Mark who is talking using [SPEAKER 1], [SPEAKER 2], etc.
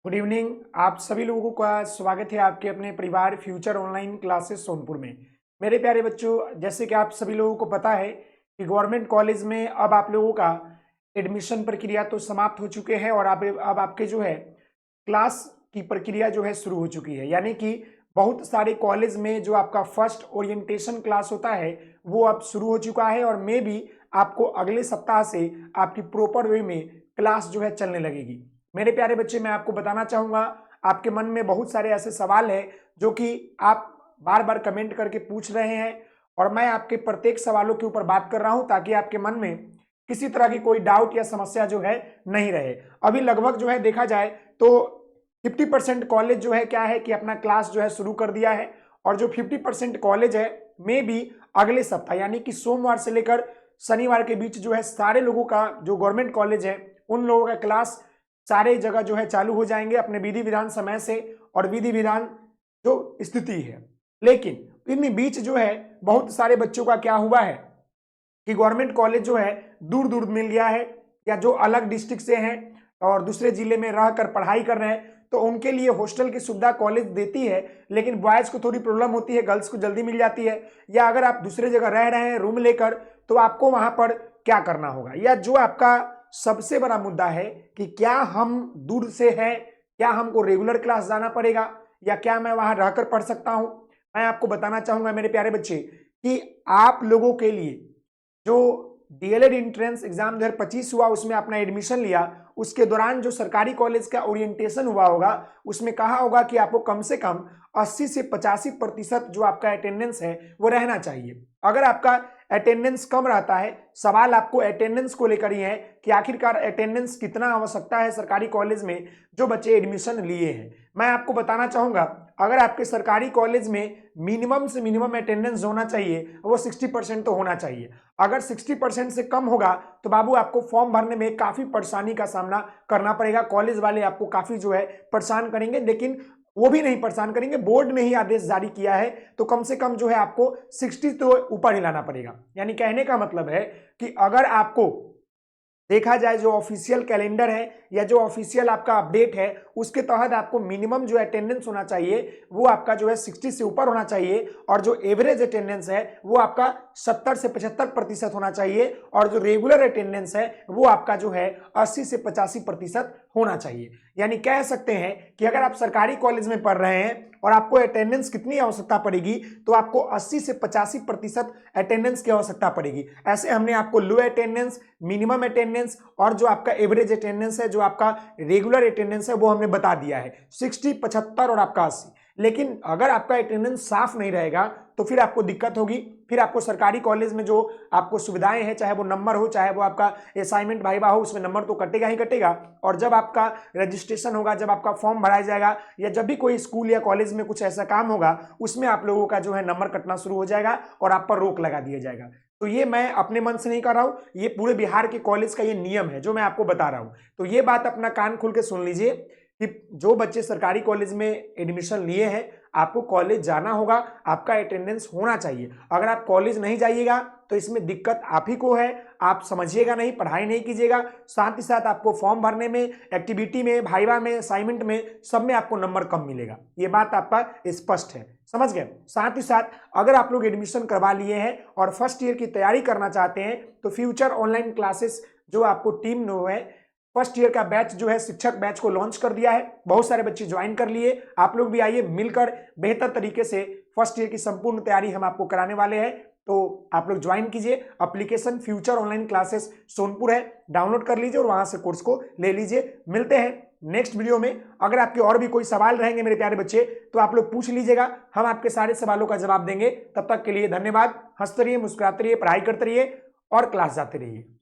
[SPEAKER 1] Good evening. आप सभी लोगों का स्वागत है आपके अपने परिवार फ्यूचर ऑनलाइन क्लासेस सोनपुर में। मेरे प्यारे बच्चों, जैसे कि आप सभी लोगों को पता है कि गवर्नमेंट कॉलेज में अब आप लोगों का एडमिशन प्रक्रिया तो समाप्त हो चुके हैं और अब आपके जो है क्लास की प्रक्रिया जो है शुरू हो चुकी है। यानी कि बहुत सारे कॉलेज में जो आपका फर्स्ट ओरिएंटेशन क्लास होता है वो अब शुरू हो चुका है और मे भी आपको अगले सप्ताह से आपकी प्रॉपर वे में क्लास जो है चलने लगेगी। मेरे प्यारे बच्चे, मैं आपको बताना चाहूंगा, आपके मन में बहुत सारे ऐसे सवाल हैं जो कि आप बार बार कमेंट करके पूछ रहे हैं और मैं आपके प्रत्येक सवालों के ऊपर बात कर रहा हूं ताकि आपके मन में किसी तरह की कोई डाउट या समस्या जो है नहीं रहे। अभी लगभग जो है देखा जाए तो 50% कॉलेज जो है क्या है कि अपना क्लास जो है शुरू कर दिया है और जो 50% कॉलेज है मे भी अगले सप्ताह यानी कि सोमवार से लेकर शनिवार के बीच जो है सारे लोगों का जो गवर्नमेंट कॉलेज है उन लोगों का क्लास सारे जगह जो है चालू हो जाएंगे अपने विधि विधान समय से और विधि विधान जो स्थिति है। लेकिन इन बीच जो है बहुत सारे बच्चों का क्या हुआ है कि गवर्नमेंट कॉलेज जो है दूर दूर मिल गया है या जो अलग डिस्ट्रिक्ट से हैं और दूसरे जिले में रहकर पढ़ाई कर रहे हैं तो उनके लिए हॉस्टल की सुविधा कॉलेज देती है, लेकिन बॉयज को थोड़ी प्रॉब्लम होती है, गर्ल्स को जल्दी मिल जाती है। या अगर आप दूसरे जगह रह रहे हैं रूम लेकर तो आपको वहां पर क्या करना होगा, या जो आपका सबसे बड़ा मुद्दा है कि क्या हम दूर से हैं, क्या हमको रेगुलर क्लास जाना पड़ेगा या क्या मैं वहां रहकर पढ़ सकता हूं। मैं आपको बताना चाहूंगा मेरे प्यारे बच्चे कि आप लोगों के लिए जो डीएलएड एंट्रेंस एग्जाम 2025 हुआ उसमें अपना एडमिशन लिया, उसके दौरान जो सरकारी कॉलेज का ओरिएंटेशन हुआ होगा उसमें कहा होगा कि आपको कम से कम 80 से 85% जो आपका अटेंडेंस है वो रहना चाहिए। अगर आपका अटेंडेंस कम रहता है, सवाल आपको अटेंडेंस को लेकर ही है कि आखिरकार अटेंडेंस कितना आवश्यकता है सरकारी कॉलेज में जो बच्चे एडमिशन लिए हैं। मैं आपको बताना चाहूंगा, अगर आपके सरकारी कॉलेज में मिनिमम से मिनिमम अटेंडेंस होना चाहिए वो 60% तो होना चाहिए। अगर 60% से कम होगा तो बाबू आपको फॉर्म भरने में काफी परेशानी का सामना करना पड़ेगा। कॉलेज वाले आपको काफी जो है परेशान करेंगे, लेकिन वो भी नहीं परेशान करेंगे, बोर्ड ने ही आदेश जारी किया है तो कम से कम जो है आपको 60 तो ऊपर ही लाना पड़ेगा। यानी कहने का मतलब है कि अगर आपको देखा जाए जो ऑफिशियल कैलेंडर है या जो ऑफिशियल आपका अपडेट है उसके तहत आपको मिनिमम जो अटेंडेंस होना चाहिए वो आपका जो है 60 से ऊपर होना चाहिए और जो एवरेज अटेंडेंस है वो आपका 70 से 75% होना चाहिए और जो रेगुलर अटेंडेंस है वो आपका जो है 80 से 85% होना चाहिए। यानी कह सकते हैं कि अगर आप सरकारी कॉलेज में पढ़ रहे हैं और आपको अटेंडेंस कितनी आवश्यकता पड़ेगी तो आपको 80 से 85% अटेंडेंस की आवश्यकता पड़ेगी। ऐसे हमने आपको लो अटेंडेंस, मिनिमम अटेंडेंस और जो आपका एवरेज अटेंडेंस है, जो आपका रेगुलर अटेंडेंस है वो हमने बता दिया है 60, 75 और आपका 80। लेकिन अगर आपका अटेंडेंस साफ नहीं रहेगा तो फिर आपको दिक्कत होगी। फिर आपको सरकारी कॉलेज में जो आपको सुविधाएं हैं, चाहे वो नंबर हो चाहे वो आपका असाइनमेंट वाइवा हो, उसमें नंबर तो कटेगा ही कटेगा। और जब आपका रजिस्ट्रेशन होगा, जब आपका फॉर्म भराया जाएगा या जब भी कोई स्कूल या कॉलेज में कुछ ऐसा काम होगा उसमें आप लोगों का जो है नंबर कटना शुरू हो जाएगा और आप पर रोक लगा दिया जाएगा। तो ये मैं अपने मन से नहीं कर रहा हूं, ये पूरे बिहार के कॉलेज का ये नियम है जो मैं आपको बता रहा हूं। तो ये बात अपना कान खोल के सुन लीजिए कि जो बच्चे सरकारी कॉलेज में एडमिशन लिए हैं आपको कॉलेज जाना होगा, आपका अटेंडेंस होना चाहिए। अगर आप कॉलेज नहीं जाइएगा तो इसमें दिक्कत आप ही को है, आप समझिएगा नहीं, पढ़ाई नहीं कीजिएगा, साथ ही साथ आपको फॉर्म भरने में, एक्टिविटी में, भाइवा में, असाइनमेंट में, सब में आपको नंबर कम मिलेगा। ये बात आपका स्पष्ट है, समझ गए। साथ ही साथ अगर आप लोग एडमिशन करवा लिए हैं और फर्स्ट ईयर की तैयारी करना चाहते हैं तो फ्यूचर ऑनलाइन क्लासेस जो आपको टीम जो है फर्स्ट ईयर का बैच जो है शिक्षक बैच को लॉन्च कर दिया है, बहुत सारे बच्चे ज्वाइन कर लिए। आप लोग भी आइए, मिलकर बेहतर तरीके से फर्स्ट ईयर की संपूर्ण तैयारी हम आपको कराने वाले हैं। तो आप लोग ज्वाइन कीजिए। Application future online classes Sonpur है, डाउनलोड कर लीजिए और वहां से कोर्स को ले लीजिए। मिलते हैं नेक्स्ट वीडियो में। अगर आपके और भी कोई सवाल रहेंगे मेरे प्यारे बच्चे तो आप लोग पूछ लीजिएगा, हम आपके सारे सवालों का जवाब देंगे। तब तक के लिए धन्यवाद। हंसते रहिए, मुस्कुराते रहिए, पढ़ाई करते रहिए और क्लास जाते रहिए।